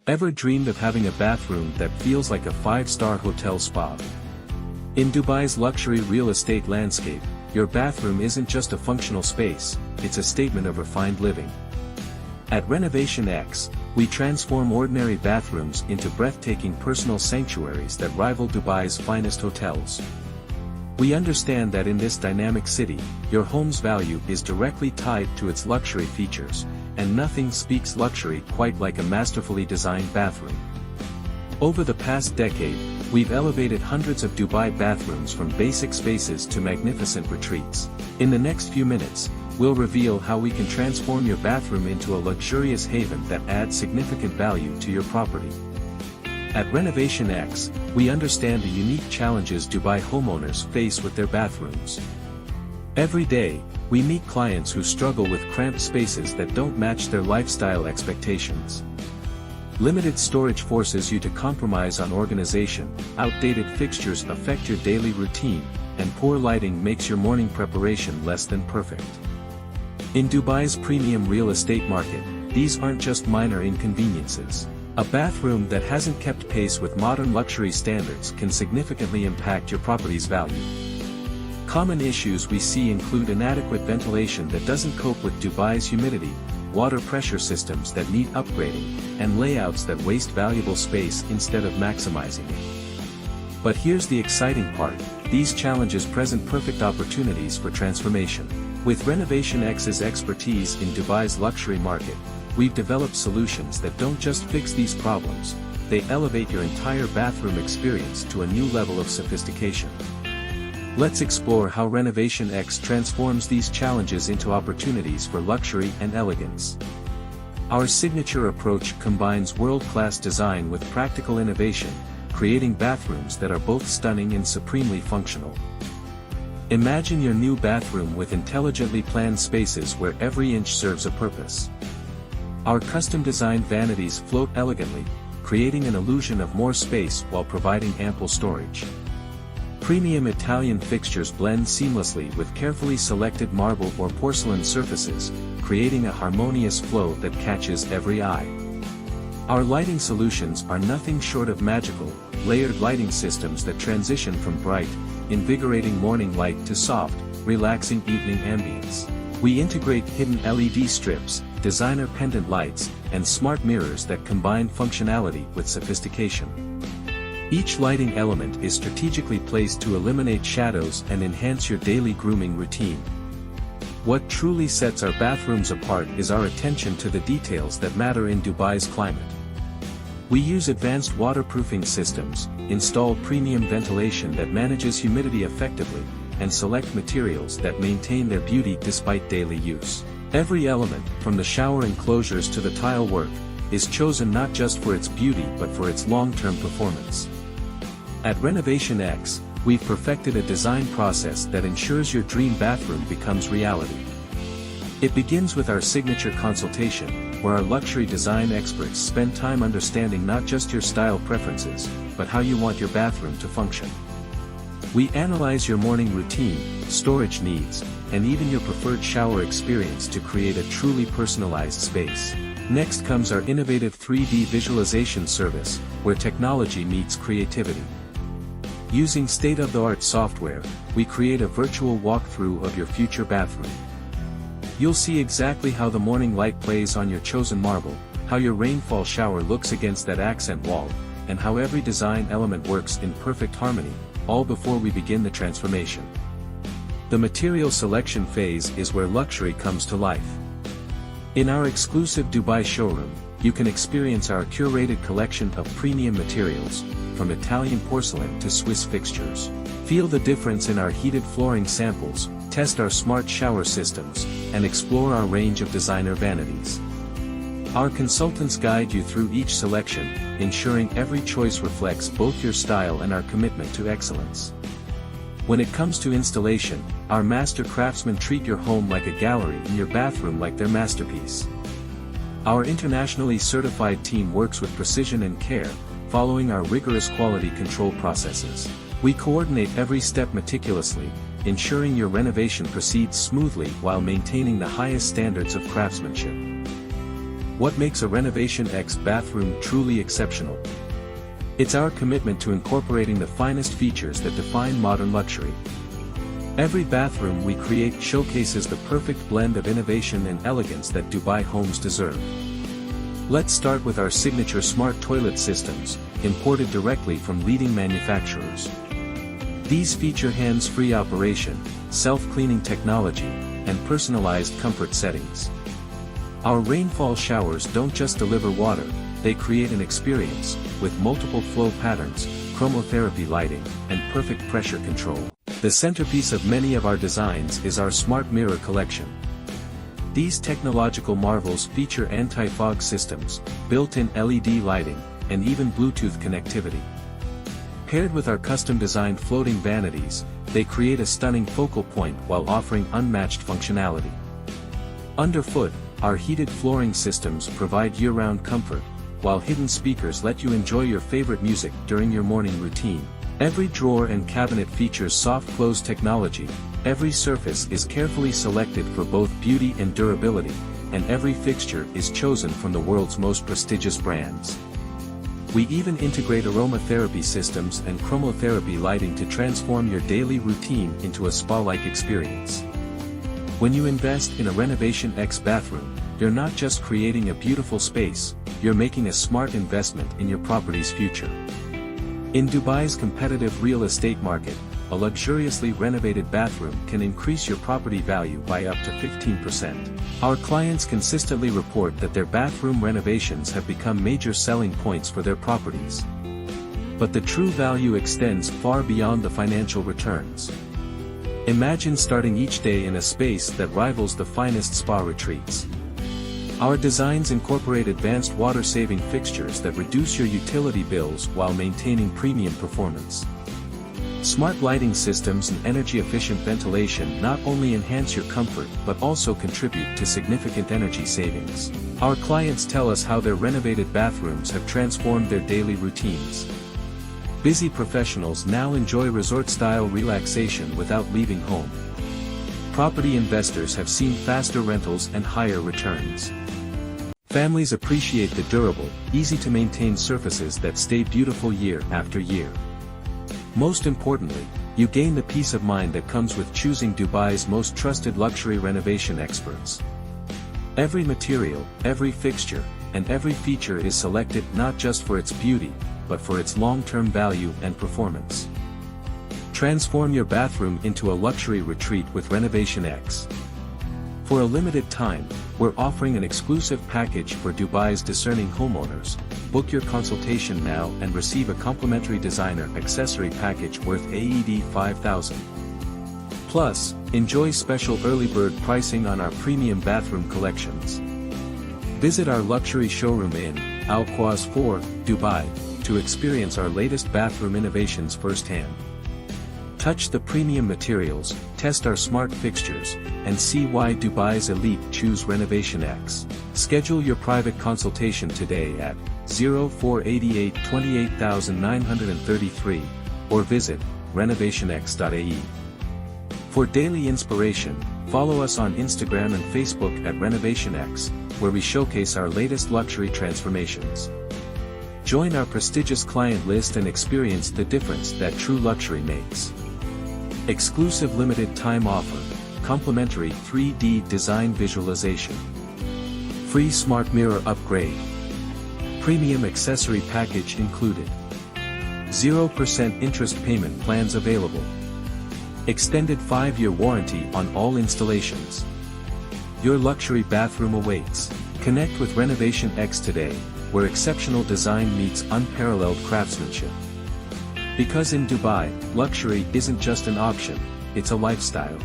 Ever dreamed of having a bathroom that feels like a five-star hotel spa? In Dubai's luxury real estate landscape, your bathroom isn't just a functional space, it's a statement of refined living. At Renovation X, we transform ordinary bathrooms into breathtaking personal sanctuaries that rival Dubai's finest hotels. We understand that in this dynamic city, your home's value is directly tied to its luxury features, and nothing speaks luxury quite like a masterfully designed bathroom. Over the past decade, we've elevated hundreds of Dubai bathrooms from basic spaces to magnificent retreats. In the next few minutes, we'll reveal how we can transform your bathroom into a luxurious haven that adds significant value to your property. At Renovation X, we understand the unique challenges Dubai homeowners face with their bathrooms. Every day, we meet clients who struggle with cramped spaces that don't match their lifestyle expectations. Limited storage forces you to compromise on organization, outdated fixtures affect your daily routine, and poor lighting makes your morning preparation less than perfect. In Dubai's premium real estate market, these aren't just minor inconveniences. A bathroom that hasn't kept pace with modern luxury standards can significantly impact your property's value. Common issues we see include inadequate ventilation that doesn't cope with Dubai's humidity, water pressure systems that need upgrading, and layouts that waste valuable space instead of maximizing it. But here's the exciting part, these challenges present perfect opportunities for transformation. With Renovation X's expertise in Dubai's luxury market, we've developed solutions that don't just fix these problems, they elevate your entire bathroom experience to a new level of sophistication. Let's explore how Renovation X transforms these challenges into opportunities for luxury and elegance. Our signature approach combines world-class design with practical innovation, creating bathrooms that are both stunning and supremely functional. Imagine your new bathroom with intelligently planned spaces where every inch serves a purpose. Our custom-designed vanities float elegantly, creating an illusion of more space while providing ample storage. Premium Italian fixtures blend seamlessly with carefully selected marble or porcelain surfaces, creating a harmonious flow that catches every eye. Our lighting solutions are nothing short of magical, layered lighting systems that transition from bright, invigorating morning light to soft, relaxing evening ambience. We integrate hidden LED strips, designer pendant lights, and smart mirrors that combine functionality with sophistication. Each lighting element is strategically placed to eliminate shadows and enhance your daily grooming routine. What truly sets our bathrooms apart is our attention to the details that matter in Dubai's climate. We use advanced waterproofing systems, install premium ventilation that manages humidity effectively, and select materials that maintain their beauty despite daily use. Every element, from the shower enclosures to the tile work, is chosen not just for its beauty but for its long-term performance. At Renovation X, we've perfected a design process that ensures your dream bathroom becomes reality. It begins with our signature consultation, where our luxury design experts spend time understanding not just your style preferences, but how you want your bathroom to function. We analyze your morning routine, storage needs, and even your preferred shower experience to create a truly personalized space. Next comes our innovative 3D visualization service, where technology meets creativity. Using state-of-the-art software, we create a virtual walkthrough of your future bathroom. You'll see exactly how the morning light plays on your chosen marble, how your rainfall shower looks against that accent wall, and how every design element works in perfect harmony, all before we begin the transformation. The material selection phase is where luxury comes to life. In our exclusive Dubai showroom, you can experience our curated collection of premium materials, from Italian porcelain to Swiss fixtures. Feel the difference in our heated flooring samples, test our smart shower systems, and explore our range of designer vanities. Our consultants guide you through each selection, ensuring every choice reflects both your style and our commitment to excellence. When it comes to installation, our master craftsmen treat your home like a gallery and your bathroom like their masterpiece. Our internationally certified team works with precision and care, following our rigorous quality control processes. We coordinate every step meticulously, ensuring your renovation proceeds smoothly while maintaining the highest standards of craftsmanship. What makes a Renovation X bathroom truly exceptional? It's our commitment to incorporating the finest features that define modern luxury. Every bathroom we create showcases the perfect blend of innovation and elegance that Dubai homes deserve. Let's start with our signature smart toilet systems, imported directly from leading manufacturers. These feature hands-free operation, self-cleaning technology, and personalized comfort settings. Our rainfall showers don't just deliver water, they create an experience, with multiple flow patterns, chromotherapy lighting, and perfect pressure control. The centerpiece of many of our designs is our smart mirror collection. These technological marvels feature anti-fog systems, built-in LED lighting, and even Bluetooth connectivity. Paired with our custom-designed floating vanities, they create a stunning focal point while offering unmatched functionality. Underfoot, our heated flooring systems provide year-round comfort, while hidden speakers let you enjoy your favorite music during your morning routine. Every drawer and cabinet features soft close technology, every surface is carefully selected for both beauty and durability, and every fixture is chosen from the world's most prestigious brands. We even integrate aromatherapy systems and chromotherapy lighting to transform your daily routine into a spa-like experience. When you invest in a Renovation X bathroom, you're not just creating a beautiful space, you're making a smart investment in your property's future. In Dubai's competitive real estate market, a luxuriously renovated bathroom can increase your property value by up to 15%. Our clients consistently report that their bathroom renovations have become major selling points for their properties. But the true value extends far beyond the financial returns. Imagine starting each day in a space that rivals the finest spa retreats. Our designs incorporate advanced water-saving fixtures that reduce your utility bills while maintaining premium performance. Smart lighting systems and energy-efficient ventilation not only enhance your comfort but also contribute to significant energy savings. Our clients tell us how their renovated bathrooms have transformed their daily routines. Busy professionals now enjoy resort-style relaxation without leaving home. Property investors have seen faster rentals and higher returns. Families appreciate the durable, easy-to-maintain surfaces that stay beautiful year after year. Most importantly, you gain the peace of mind that comes with choosing Dubai's most trusted luxury renovation experts. Every material, every fixture, and every feature is selected not just for its beauty, but for its long-term value and performance. Transform your bathroom into a luxury retreat with Renovation X. For a limited time, we're offering an exclusive package for Dubai's discerning homeowners. Book your consultation now and receive a complimentary designer accessory package worth AED 5,000. Plus, enjoy special early bird pricing on our premium bathroom collections. Visit our luxury showroom in Al Quoz 4, Dubai, to experience our latest bathroom innovations firsthand. Touch the premium materials, test our smart fixtures, and see why Dubai's elite choose Renovation X. Schedule your private consultation today at 0488 28933 or visit renovationx.ae. For daily inspiration, follow us on Instagram and Facebook at Renovation X, where we showcase our latest luxury transformations. Join our prestigious client list and experience the difference that true luxury makes. Exclusive limited time offer, complimentary 3D design visualization. Free smart mirror upgrade. Premium accessory package included. 0% interest payment plans available. Extended 5-year warranty on all installations. Your luxury bathroom awaits. Connect with Renovation X today, where exceptional design meets unparalleled craftsmanship. Because in Dubai, luxury isn't just an option, it's a lifestyle.